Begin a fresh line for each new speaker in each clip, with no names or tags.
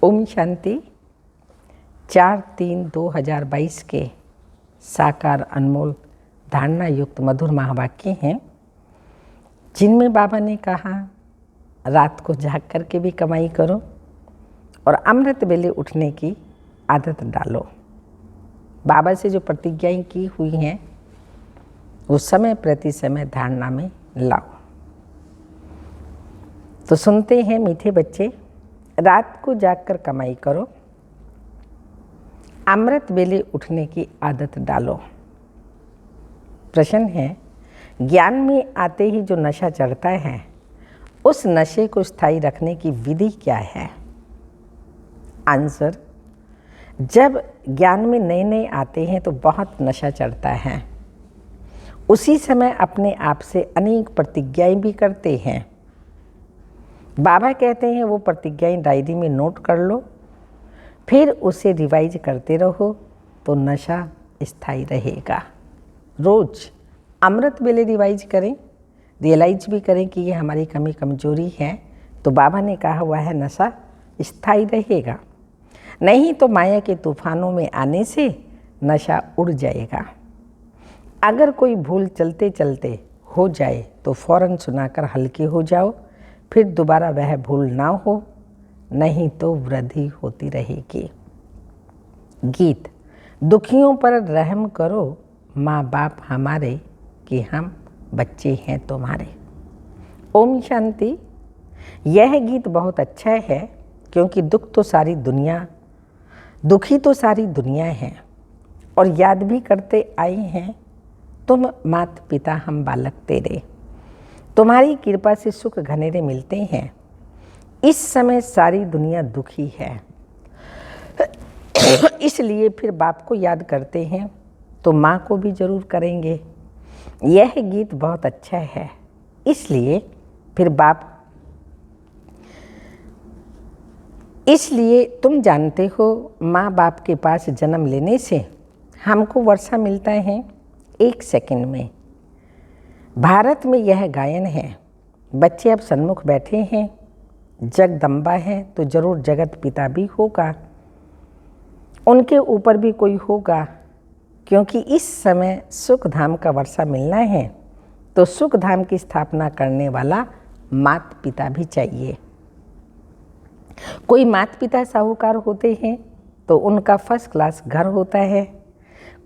ओम शांति। 4/3/2022 के साकार अनमोल धारणा युक्त मधुर महावाक्य हैं, जिनमें बाबा ने कहा रात को जाग कर के भी कमाई करो और अमृत वेले उठने की आदत डालो। बाबा से जो प्रतिज्ञाएं की हुई हैं वो समय प्रति समय धारणा में लाओ। तो सुनते हैं मीठे बच्चे, रात को जागकर कमाई करो, अमृत वेले उठने की आदत डालो। प्रश्न है, ज्ञान में आते ही जो नशा चढ़ता है उस नशे को स्थायी रखने की विधि क्या है? आंसर, जब ज्ञान में नए नए आते हैं तो बहुत नशा चढ़ता है। उसी समय अपने आप से अनेक प्रतिज्ञाएं भी करते हैं। बाबा कहते हैं वो प्रतिज्ञाएं डायरी में नोट कर लो, फिर उसे रिवाइज करते रहो तो नशा स्थायी रहेगा। रोज़ अमृत वेले रिवाइज करें, रियलाइज भी करें कि ये हमारी कमी कमजोरी है, तो बाबा ने कहा हुआ है नशा स्थायी रहेगा। नहीं तो माया के तूफानों में आने से नशा उड़ जाएगा। अगर कोई भूल चलते चलते हो जाए तो फौरन सुनाकर हल्के हो जाओ, फिर दोबारा वह भूल ना हो, नहीं तो वृद्धि होती रहेगी। गीत, दुखियों पर रहम करो माँ बाप हमारे, कि हम बच्चे हैं तुम्हारे। ओम शांति। यह गीत बहुत अच्छा है क्योंकि दुखी तो सारी दुनिया है और याद भी करते आए हैं, तुम मात पिता हम बालक तेरे, तुम्हारी कृपा से सुख घनेरे मिलते हैं। इस समय सारी दुनिया दुखी है, इसलिए फिर बाप को याद करते हैं तो माँ को भी जरूर करेंगे। यह गीत बहुत अच्छा है, इसलिए तुम जानते हो माँ बाप के पास जन्म लेने से हमको वर्षा मिलता है 1 सेकंड में। भारत में यह गायन है। बच्चे अब सन्मुख बैठे हैं, जगदम्बा है तो जरूर जगत पिता भी होगा, उनके ऊपर भी कोई होगा, क्योंकि इस समय सुख धाम का वर्षा मिलना है तो सुख धाम की स्थापना करने वाला माता पिता भी चाहिए। कोई माता पिता साहूकार होते हैं तो उनका फर्स्ट क्लास घर होता है,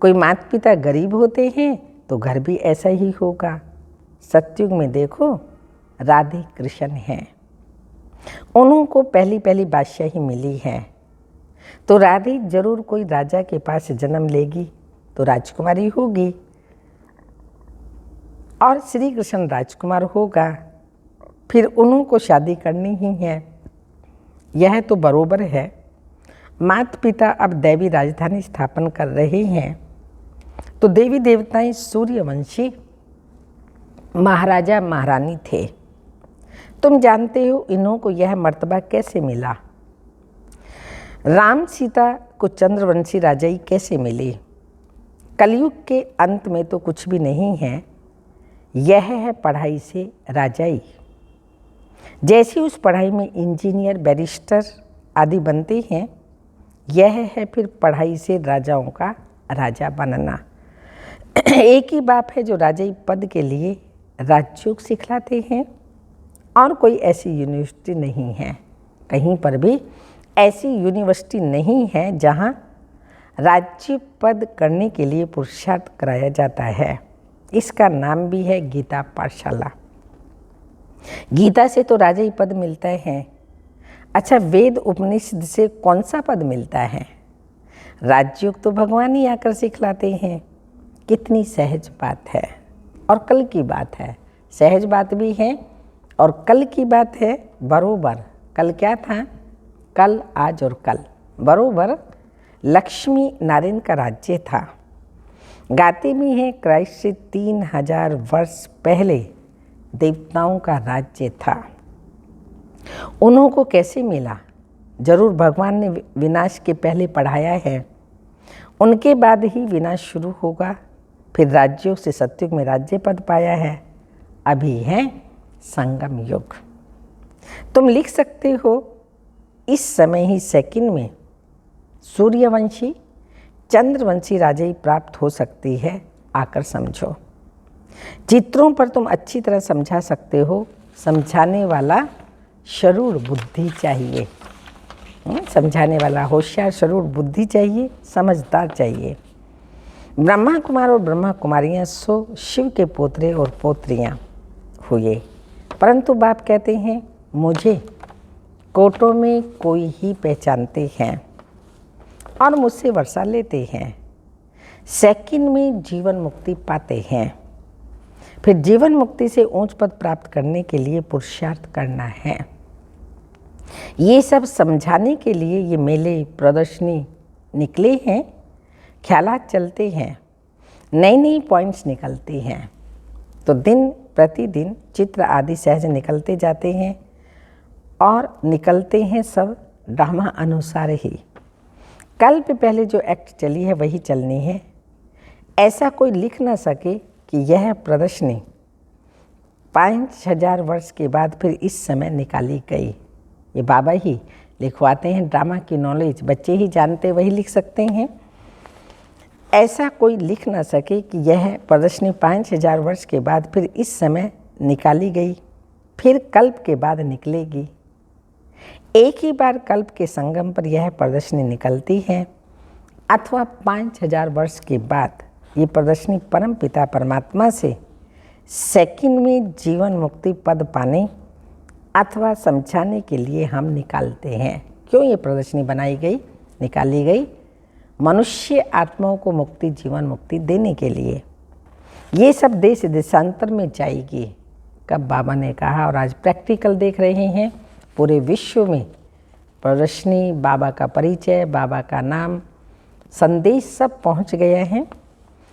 कोई माता पिता गरीब होते हैं तो घर भी ऐसा ही होगा। सतयुग में देखो राधे कृष्ण हैं, उनको पहली बादशाही मिली है, तो राधे जरूर कोई राजा के पास जन्म लेगी तो राजकुमारी होगी और श्री कृष्ण राजकुमार होगा, फिर उनको शादी करनी ही है। यह तो बरोबर है। माता पिता अब दैवी राजधानी स्थापन कर रहे हैं तो देवी देवताएं सूर्यवंशी महाराजा महारानी थे। तुम जानते हो इन्हों को यह मर्तबा कैसे मिला? राम सीता को चंद्रवंशी राजाई कैसे मिली? कलयुग के अंत में तो कुछ भी नहीं है, यह है पढ़ाई से राजाई। जैसे उस पढ़ाई में इंजीनियर बैरिस्टर आदि बनते हैं, यह है फिर पढ़ाई से राजाओं का राजा बनना। एक ही बाप है जो राजाई पद के लिए राजयोग सिखलाते हैं और कोई ऐसी यूनिवर्सिटी नहीं है, कहीं पर भी ऐसी यूनिवर्सिटी नहीं है जहाँ राज्य पद करने के लिए पुरुषार्थ कराया जाता है। इसका नाम भी है गीता पाठशाला। गीता से तो राजाई पद मिलता है। अच्छा, वेद उपनिषद से कौन सा पद मिलता है? राजयोग तो भगवान ही आकर सिखलाते हैं। कितनी सहज बात है और कल की बात है। सहज बात भी है और कल की बात है बरोबर। कल क्या था? कल, आज और कल बरोबर लक्ष्मी नारायण का राज्य था। गाते भी हैं क्राइस्ट से 3000 वर्ष पहले देवताओं का राज्य था। उन्हों को कैसे मिला? जरूर भगवान ने विनाश के पहले पढ़ाया है, उनके बाद ही विनाश शुरू होगा, फिर राज्योग से सतयुग में राज्य पद पाया है। अभी है संगम युग। तुम लिख सकते हो इस समय ही सेकंड में सूर्यवंशी चंद्रवंशी राजाई प्राप्त हो सकती है, आकर समझो। चित्रों पर तुम अच्छी तरह समझा सकते हो, समझाने वाला शरूर बुद्धि चाहिए। समझाने वाला होशियार शरूर बुद्धि चाहिए, समझदार चाहिए। ब्रह्मा कुमार और ब्रह्मा कुमारियाँ सो शिव के पोतरे और पोत्रियाँ हुए, परंतु बाप कहते हैं मुझे कोटों में कोई ही पहचानते हैं और मुझसे वर्षा लेते हैं। सेकंड में जीवन मुक्ति पाते हैं, फिर जीवन मुक्ति से ऊंच पद प्राप्त करने के लिए पुरुषार्थ करना है। ये सब समझाने के लिए ये मेले प्रदर्शनी निकले हैं, ख्यालात चलते हैं, नई नई पॉइंट्स निकलते हैं। तो दिन प्रतिदिन चित्र आदि सहज निकलते जाते हैं और निकलते हैं सब ड्रामा अनुसार ही। कल पे पहले जो एक्ट चली है वही चलनी है। ऐसा कोई लिख ना सके कि यह प्रदर्शनी 5000 वर्ष के बाद फिर इस समय निकाली गई। ये बाबा ही लिखवाते हैं, ड्रामा की नॉलेज बच्चे ही जानते, वही लिख सकते हैं। ऐसा कोई लिख ना सके कि यह प्रदर्शनी 5000 वर्ष के बाद फिर इस समय निकाली गई, फिर कल्प के बाद निकलेगी। एक ही बार कल्प के संगम पर यह प्रदर्शनी निकलती है, अथवा 5000 वर्ष के बाद ये प्रदर्शनी परम पिता परमात्मा से सेकंड में जीवन मुक्ति पद पाने अथवा समझाने के लिए हम निकालते हैं। क्यों ये प्रदर्शनी बनाई गई, निकाली गई? मनुष्य आत्माओं को मुक्ति, जीवन मुक्ति देने के लिए। ये सब देश देशांतर में जाएगी। कब बाबा ने कहा, और आज प्रैक्टिकल देख रहे हैं पूरे विश्व में प्रदर्शनी, बाबा का परिचय, बाबा का नाम, संदेश सब पहुंच गए हैं।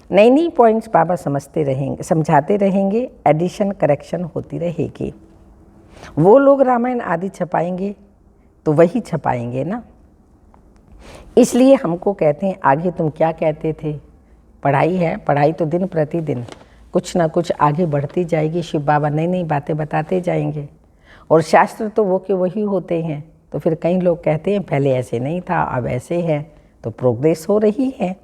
नई नई पॉइंट्स बाबा समझते रहेंगे, समझाते रहेंगे, एडिशन करेक्शन होती रहेगी। वो लोग रामायण आदि छपाएंगे तो वही छपाएंगे ना। इसलिए हमको कहते हैं आगे तुम क्या कहते थे, पढ़ाई है, पढ़ाई तो दिन प्रतिदिन कुछ ना कुछ आगे बढ़ती जाएगी। शिव बाबा नई नई बातें बताते जाएंगे और शास्त्र तो वो के वही होते हैं। तो फिर कई लोग कहते हैं पहले ऐसे नहीं था, अब ऐसे है, तो प्रोग्रेस हो रही है।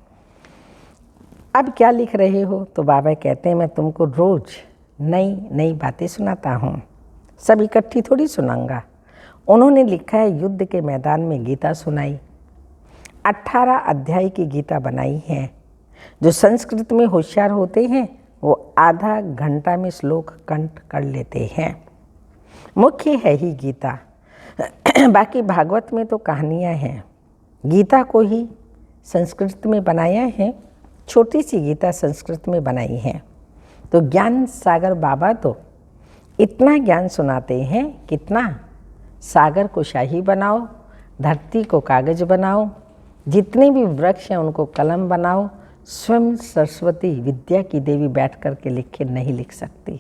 अब क्या लिख रहे हो? तो बाबा कहते हैं मैं तुमको रोज़ नई नई बातें सुनाता हूँ, सब इकट्ठी थोड़ी सुनाऊंगा। उन्होंने लिखा है युद्ध के मैदान में गीता सुनाई, 18 अध्याय की गीता बनाई है। जो संस्कृत में होशियार होते हैं वो आधा घंटा में श्लोक कंठ कर लेते हैं। मुख्य है ही गीता, बाकी भागवत में तो कहानियाँ हैं। गीता को ही संस्कृत में बनाया है, छोटी सी गीता संस्कृत में बनाई है। तो ज्ञान सागर बाबा तो इतना ज्ञान सुनाते हैं, कितना। सागर को शाही बनाओ, धरती को कागज बनाओ, जितने भी वृक्ष हैं उनको कलम बनाओ। स्वयं सरस्वती विद्या की देवी बैठ कर के लिखे नहीं लिख सकती।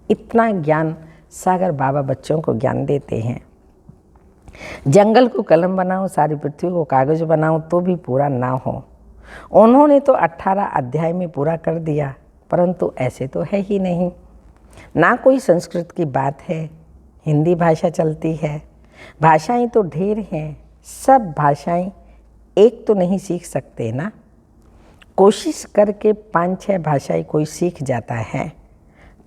इतना ज्ञान सागर बाबा बच्चों को ज्ञान देते हैं। जंगल को कलम बनाओ, सारी पृथ्वी को कागज बनाओ तो भी पूरा ना हो। उन्होंने तो 18 अध्याय में पूरा कर दिया, परंतु ऐसे तो है ही नहीं। ना कोई संस्कृत की बात है, हिंदी भाषा चलती है। भाषाएं तो ढेर हैं, सब भाषाएं एक तो नहीं सीख सकते ना। कोशिश करके 5-6 भाषाएं कोई सीख जाता है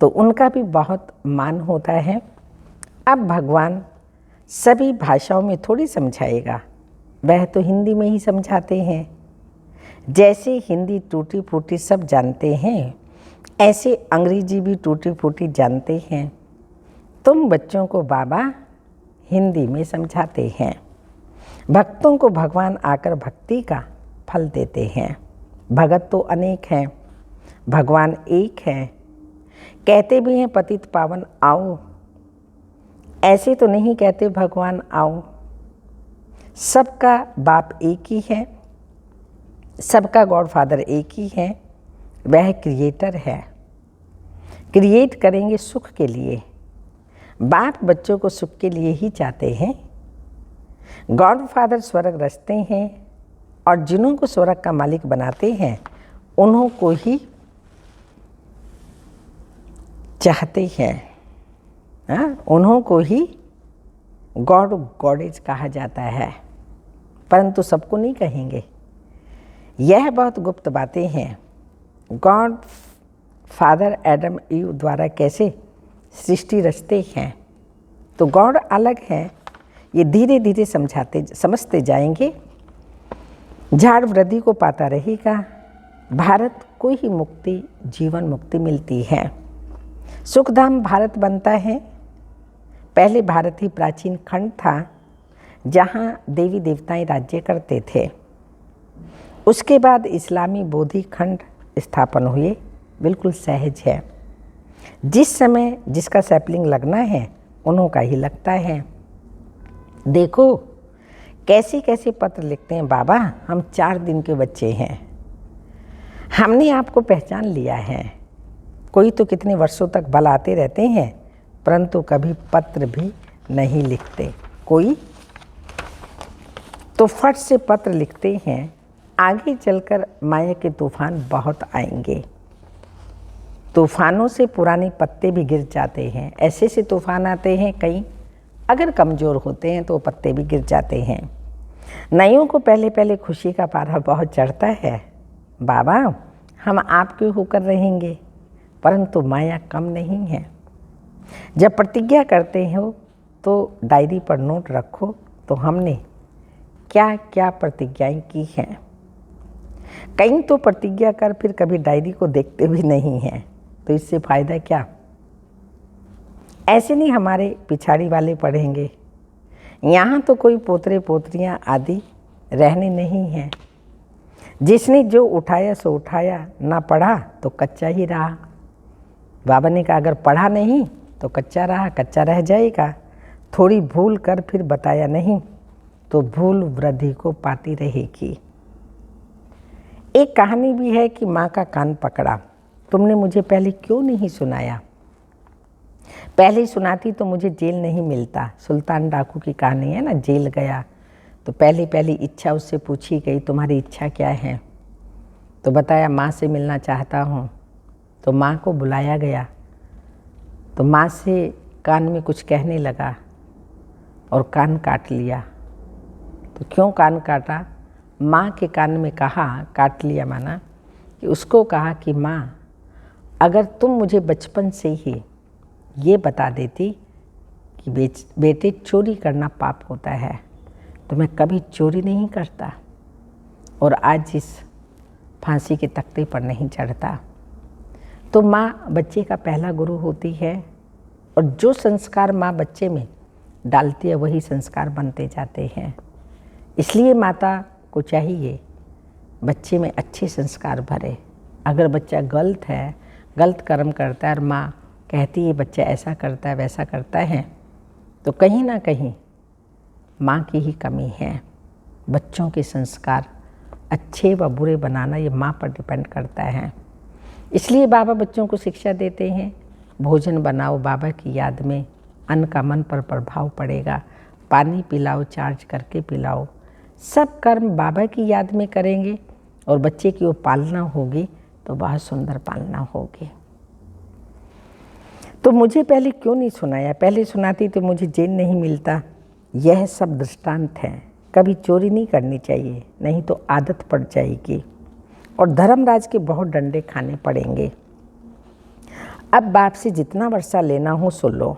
तो उनका भी बहुत मान होता है। अब भगवान सभी भाषाओं में थोड़ी समझाएगा, वह तो हिंदी में ही समझाते हैं। जैसे हिंदी टूटी फूटी सब जानते हैं, ऐसे अंग्रेजी भी टूटी फूटी जानते हैं। तुम बच्चों को बाबा हिंदी में समझाते हैं। भक्तों को भगवान आकर भक्ति का फल देते हैं। भगत तो अनेक हैं, भगवान एक हैं। कहते भी हैं पतित पावन आओ, ऐसे तो नहीं कहते भगवान आओ। सबका बाप एक ही है, सबका गॉड फादर एक ही है, वह क्रिएटर है। क्रिएट करेंगे सुख के लिए। बाप बच्चों को सुख के लिए ही चाहते हैं। गॉड फादर स्वर्ग रचते हैं और जिन्हों को स्वर्ग का मालिक बनाते हैं उन्हों को ही चाहते हैं। उन्हों को ही गॉड गॉडेज कहा जाता है, परंतु सबको नहीं कहेंगे। यह बहुत गुप्त बातें हैं। गॉड फादर एडम ईव द्वारा कैसे सृष्टि रचते हैं, तो गॉड अलग है। ये धीरे धीरे समझते जाएंगे। झाड़ वृद्धि को पाता रहेगा। भारत को ही मुक्ति, जीवन मुक्ति मिलती है। सुखधाम भारत बनता है। पहले भारत ही प्राचीन खंड था जहाँ देवी देवताएं राज्य करते थे। उसके बाद इस्लामी बोधि खंड स्थापन हुए। बिल्कुल सहज है। जिस समय जिसका सैपलिंग लगना है उन्हों का ही लगता है। देखो कैसे कैसे पत्र लिखते हैं। बाबा हम 4 दिन के बच्चे हैं, हमने आपको पहचान लिया है। कोई तो कितने वर्षों तक बलाते रहते हैं, परंतु कभी पत्र भी नहीं लिखते। कोई तो फट से पत्र लिखते हैं। आगे चलकर माया के तूफान बहुत आएंगे। तूफानों से पुराने पत्ते भी गिर जाते हैं। ऐसे से तूफान आते हैं, कई अगर कमज़ोर होते हैं तो पत्ते भी गिर जाते हैं। नयों को पहले पहले खुशी का पारा बहुत चढ़ता है। बाबा हम आपके होकर रहेंगे, परंतु माया कम नहीं है। जब प्रतिज्ञा करते हो तो डायरी पर नोट रखो तो हमने क्या क्या प्रतिज्ञाएं की हैं। कई तो प्रतिज्ञा कर फिर कभी डायरी को देखते भी नहीं हैं, तो इससे फ़ायदा क्या। ऐसे नहीं हमारे पिछाड़ी वाले पढ़ेंगे। यहाँ तो कोई पोतरे पोतरियाँ आदि रहने नहीं हैं। जिसने जो उठाया सो उठाया, ना पढ़ा तो कच्चा ही रहा। बाबा ने कहा अगर पढ़ा नहीं तो कच्चा रहा, कच्चा रह जाएगा। थोड़ी भूल कर फिर बताया नहीं तो भूल वृद्धि को पाती रहेगी। एक कहानी भी है कि माँ का कान पकड़ा, तुमने मुझे पहले क्यों नहीं सुनाया। पहले ही सुनाती तो मुझे जेल नहीं मिलता। सुल्तान डाकू की कहानी है ना, जेल गया तो पहली इच्छा उससे पूछी गई तुम्हारी इच्छा क्या है, तो बताया माँ से मिलना चाहता हूँ। तो माँ को बुलाया गया तो माँ से कान में कुछ कहने लगा और कान काट लिया। तो क्यों कान काटा, माँ के कान में कहा, काट लिया माना कि उसको कहा कि माँ अगर तुम मुझे बचपन से ही ये बता देती कि बेटे चोरी करना पाप होता है तो मैं कभी चोरी नहीं करता और आज इस फांसी के तख्ते पर नहीं चढ़ता। तो माँ बच्चे का पहला गुरु होती है और जो संस्कार माँ बच्चे में डालती है वही संस्कार बनते जाते हैं। इसलिए माता को चाहिए बच्चे में अच्छे संस्कार भरे। अगर बच्चा गलत है, गलत कर्म करता है और माँ कहती है बच्चा ऐसा करता है वैसा करता है, तो कहीं ना कहीं माँ की ही कमी है। बच्चों के संस्कार अच्छे व बुरे बनाना ये माँ पर डिपेंड करता है। इसलिए बाबा बच्चों को शिक्षा देते हैं, भोजन बनाओ बाबा की याद में, अन्न का मन पर प्रभाव पड़ेगा। पानी पिलाओ, चार्ज करके पिलाओ। सब कर्म बाबा की याद में करेंगे और बच्चे की वो पालना होगी तो बहुत सुंदर पालना होगी। तो मुझे पहले क्यों नहीं सुनाया, पहले सुनाती तो मुझे जेल नहीं मिलता। यह सब दृष्टांत है। कभी चोरी नहीं करनी चाहिए, नहीं तो आदत पड़ जाएगी और धर्मराज के बहुत डंडे खाने पड़ेंगे। अब बाप से जितना वर्षा लेना हो सुन लो।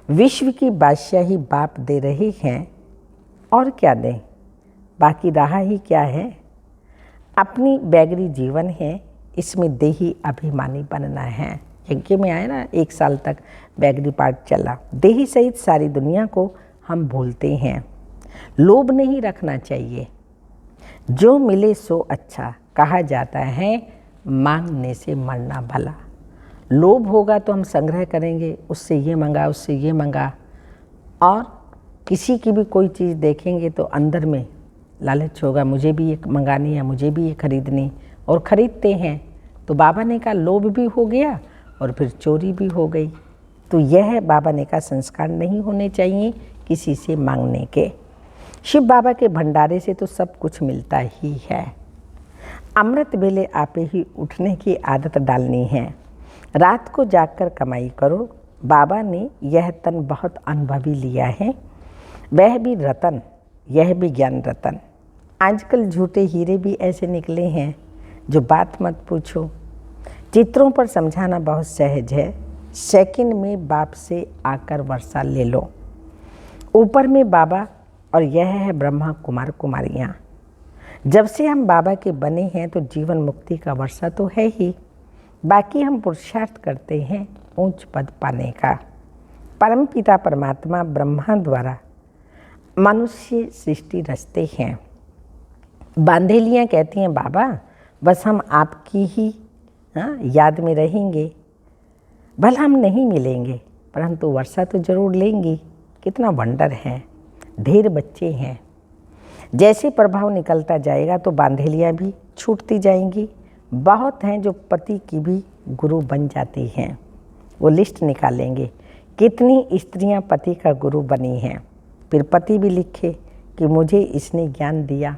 विश्व की बादशाही बाप दे रहे हैं और क्या दें, बाकी रहा ही क्या है। अपनी बैगरी जीवन है, इसमें देही अभिमानी बनना है। यज्ञ में आए ना 1 साल तक बैगरी पाठ चला। देही सहित सारी दुनिया को हम भूलते हैं। लोभ नहीं रखना चाहिए। जो मिले सो अच्छा, कहा जाता है मांगने से मरना भला। लोभ होगा तो हम संग्रह करेंगे, उससे ये मंगा उससे ये मंगा, और किसी की भी कोई चीज़ देखेंगे तो अंदर में लालच होगा, मुझे भी ये मंगानी है, मुझे भी ये खरीदनी, और ख़रीदते हैं। तो बाबा ने कहा लोभ भी हो गया और फिर चोरी भी हो गई। तो यह बाबा ने कहा संस्कार नहीं होने चाहिए किसी से मांगने के। शिव बाबा के भंडारे से तो सब कुछ मिलता ही है। अमृत वेले आपे ही उठने की आदत डालनी है। रात को जागकर कमाई करो। बाबा ने यह तन बहुत अनुभवी लिया है। वह भी रतन, यह भी ज्ञान रतन। आजकल झूठे हीरे भी ऐसे निकले हैं जो बात मत पूछो। चित्रों पर समझाना बहुत सहज है, सेकंड में बाप से आकर वर्षा ले लो। ऊपर में बाबा और यह है ब्रह्मा कुमार कुमारियाँ। जब से हम बाबा के बने हैं तो जीवन मुक्ति का वर्षा तो है ही, बाकी हम पुरुषार्थ करते हैं ऊंच पद पाने का। परमपिता परमात्मा ब्रह्मा द्वारा मनुष्य सृष्टि रचते हैं। बांधेलियाँ कहती हैं बाबा बस हम आपकी ही याद में रहेंगे, भला हम नहीं मिलेंगे परंतु वर्षा तो जरूर लेंगी। कितना वंडर है, ढेर बच्चे हैं। जैसे प्रभाव निकलता जाएगा तो बांधेलियाँ भी छूटती जाएंगी। बहुत हैं जो पति की भी गुरु बन जाती हैं। वो लिस्ट निकालेंगे कितनी स्त्रियां पति का गुरु बनी हैं, फिर पति भी लिखे कि मुझे इसने ज्ञान दिया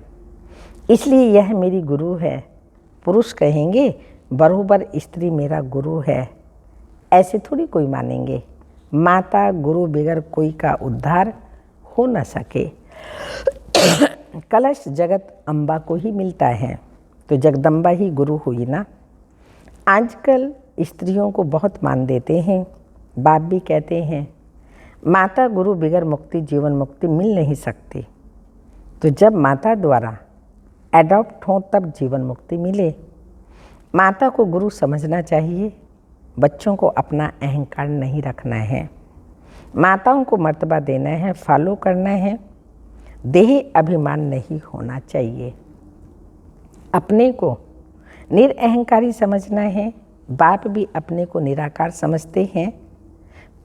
इसलिए यह मेरी गुरु है। पुरुष कहेंगे बरोबर स्त्री मेरा गुरु है। ऐसे थोड़ी कोई मानेंगे। माता गुरु बगैर कोई का उद्धार हो न सके। कलश जगत अम्बा को ही मिलता है तो जगदम्बा ही गुरु हुई ना। आजकल स्त्रियों को बहुत मान देते हैं। बाप भी कहते हैं माता गुरु बगैर मुक्ति जीवन मुक्ति मिल नहीं सकती। तो जब माता द्वारा एडॉप्ट हो तब जीवन मुक्ति मिले। माता को गुरु समझना चाहिए। बच्चों को अपना अहंकार नहीं रखना है। माताओं को मर्तबा देना है, फॉलो करना है। देह अभिमान नहीं होना चाहिए। अपने को निरअहंकारी समझना है। बाप भी अपने को निराकार समझते हैं।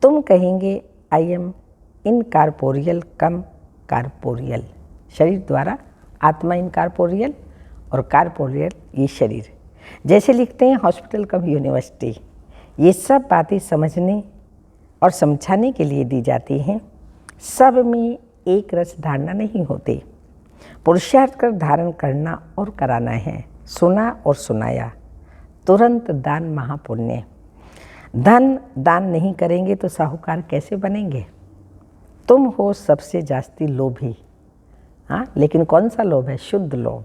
तुम कहेंगे I am incorporeal come corporeal. शरीर द्वारा आत्मा इनकॉर्पोरियल और कॉर्पोरियल ये शरीर। जैसे लिखते हैं हॉस्पिटल कम यूनिवर्सिटी। ये सब बातें समझने और समझाने के लिए दी जाती हैं। सब में एक रस धारणा नहीं होती। पुरुषार्थ कर धारण करना और कराना है। सुना और सुनाया, तुरंत दान महापुण्य। धन दान नहीं करेंगे तो साहूकार कैसे बनेंगे। तुम हो सबसे जास्ती लोभी। हाँ, लेकिन कौन सा लोभ है? शुद्ध लोभ।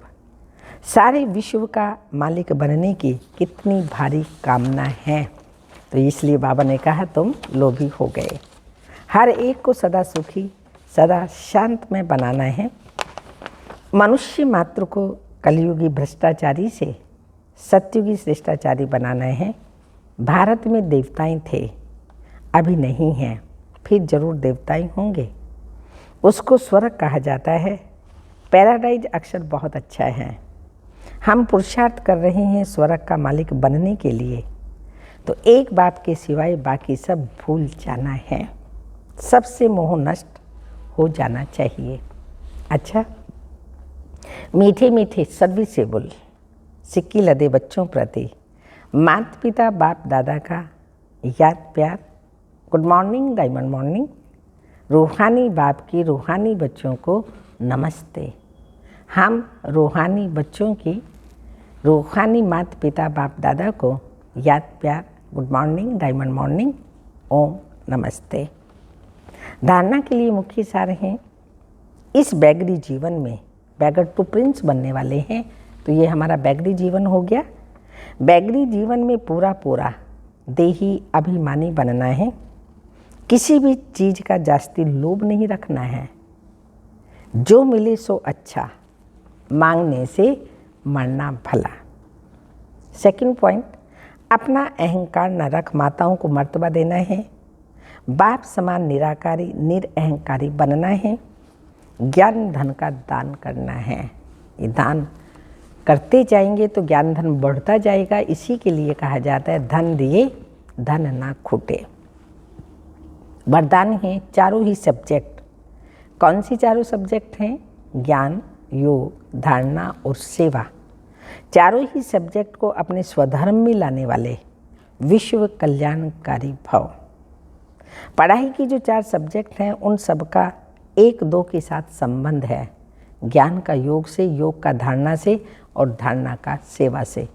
सारे विश्व का मालिक बनने की कितनी भारी कामना है, तो इसलिए बाबा ने कहा तुम लोभी हो गए। हर एक को सदा सुखी सदा शांतमय बनाना है। मनुष्य मात्र को कलयुगी भ्रष्टाचारी से सत्युगी श्रेष्ठाचारी बनाना है। भारत में देवताएं थे, अभी नहीं हैं, फिर जरूर देवताएं होंगे। उसको स्वर्ग कहा जाता है। पैराडाइज अक्षर बहुत अच्छा है। हम पुरुषार्थ कर रहे हैं स्वर्ग का मालिक बनने के लिए, तो एक बात के सिवाय बाकी सब भूल जाना है। सबसे मोह नष्ट हो जाना चाहिए। अच्छा, मीठे मीठे सर्विसेबल सिक्की लदे बच्चों प्रति माता पिता बाप दादा का याद प्यार। Good morning, diamond morning. रूहानी बाप की रूहानी बच्चों को नमस्ते। हम रूहानी बच्चों की रूहानी माता पिता बाप दादा को याद प्यार, गुड मॉर्निंग, डायमंड मॉर्निंग, ओम नमस्ते। धारणा के लिए मुख्य सार हैं। इस बैगरी जीवन में बैगर टू प्रिंस बनने वाले हैं, तो ये हमारा बैगरी जीवन हो गया। बैगरी जीवन में पूरा पूरा देही अभिमानी बनना है। किसी भी चीज़ का जास्ती लोभ नहीं रखना है। जो मिले सो अच्छा, मांगने से मरना भला। सेकंड पॉइंट, अपना अहंकार न रख, माताओं को मर्तबा देना है। बाप समान निराकारी निरअहंकारी बनना है। ज्ञान धन का दान करना है। ये दान करते जाएंगे तो ज्ञान धन बढ़ता जाएगा। इसी के लिए कहा जाता है धन दिए धन ना खूटे। वरदान हैं चारों ही सब्जेक्ट। कौन सी चारों सब्जेक्ट हैं? ज्ञान, योग, धारणा और सेवा। चारों ही सब्जेक्ट को अपने स्वधर्म में लाने वाले विश्व कल्याणकारी भव। पढ़ाई की जो 4 सब्जेक्ट हैं उन सब का 1-2 के साथ संबंध है। ज्ञान का योग से, योग का धारणा से और धारणा का सेवा से।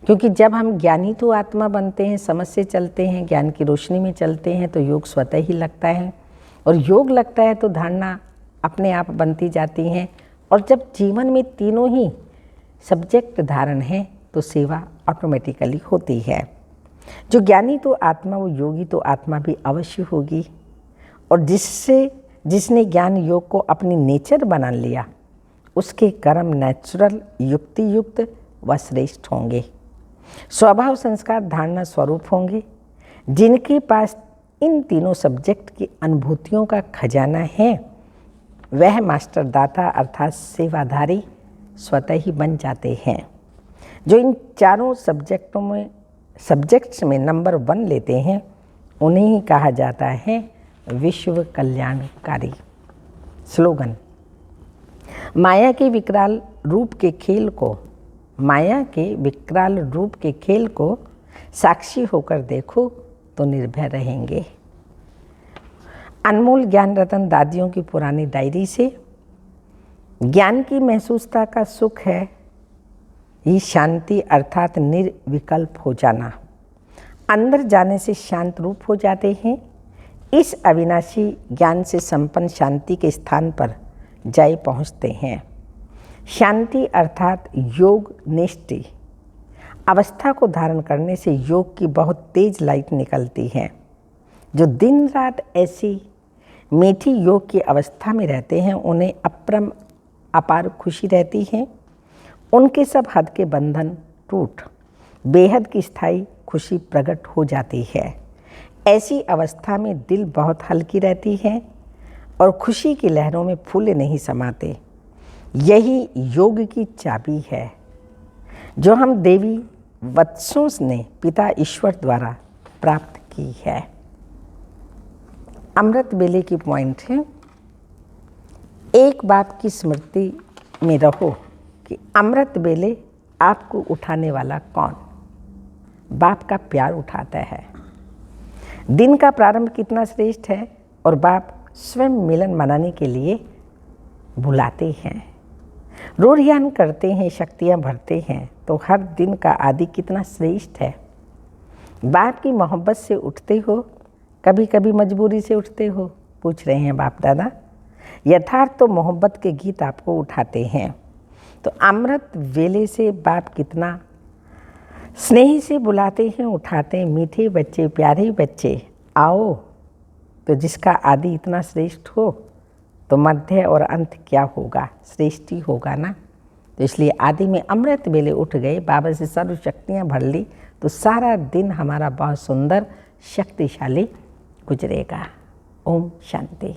क्योंकि जब हम ज्ञानी तो आत्मा बनते हैं, समझ से चलते हैं, ज्ञान की रोशनी में चलते हैं, तो योग स्वतः ही लगता है। और योग लगता है तो धारणा अपने आप बनती जाती हैं। और जब जीवन में तीनों ही सब्जेक्ट धारण हैं तो सेवा ऑटोमेटिकली होती है। जो ज्ञानी तो आत्मा, वो योगी तो आत्मा भी अवश्य होगी। और जिसने ज्ञान योग को अपनी नेचर बना लिया, उसके कर्म नेचुरल, युक्ति युक्त व श्रेष्ठ होंगे। स्वभाव, संस्कार, धारणा स्वरूप होंगे। जिनके पास इन तीनों सब्जेक्ट की अनुभूतियों का खजाना है, वह मास्टर दाता अर्थात सेवाधारी स्वतः ही बन जाते हैं। जो इन चारों सब्जेक्ट्स में नंबर 1 लेते हैं, उन्हें ही कहा जाता है विश्व कल्याणकारी। स्लोगन: माया के विकराल रूप के खेल को साक्षी होकर देखो तो निर्भय रहेंगे। अनमोल ज्ञान रतन दादियों की पुरानी डायरी से। ज्ञान की महसूसता का सुख है ये शांति अर्थात निर्विकल्प हो जाना। अंदर जाने से शांत रूप हो जाते हैं। इस अविनाशी ज्ञान से संपन्न शांति के स्थान पर जाए पहुँचते हैं। शांति अर्थात योग निष्ठि अवस्था को धारण करने से योग की बहुत तेज लाइट निकलती है। जो दिन रात ऐसी मीठी योग की अवस्था में रहते हैं, उन्हें अपार खुशी रहती है। उनके सब हद के बंधन टूट बेहद की स्थायी खुशी प्रकट हो जाती है। ऐसी अवस्था में दिल बहुत हल्की रहती है और खुशी की लहरों में फूले नहीं समाते। यही योग की चाबी है जो हम देवी वत्सों ने पिता ईश्वर द्वारा प्राप्त की है। अमृत वेले की पॉइंट है, एक बात की स्मृति में रहो कि अमृत वेले आपको उठाने वाला कौन? बाप का प्यार उठाता है। दिन का प्रारंभ कितना श्रेष्ठ है और बाप स्वयं मिलन मनाने के लिए बुलाते हैं, रोरियान करते हैं, शक्तियाँ भरते हैं, तो हर दिन का आदि कितना श्रेष्ठ है। बाप की मोहब्बत से उठते हो, कभी कभी मजबूरी से उठते हो, पूछ रहे हैं बाप दादा। यथार्थ तो मोहब्बत के गीत आपको उठाते हैं। तो अमृत वेले से बाप कितना स्नेह से बुलाते हैं, उठाते हैं। मीठे बच्चे, प्यारे बच्चे, आओ। तो जिसका आदि इतना श्रेष्ठ हो तो मध्य और अंत क्या होगा? श्रेष्ठ ही होगा ना। तो इसलिए आदि में अमृत वेले उठ गए, बाबा से सर्व शक्तियाँ भर ली, तो सारा दिन हमारा बहुत सुंदर शक्तिशाली गुजरेगा। ओम शांति।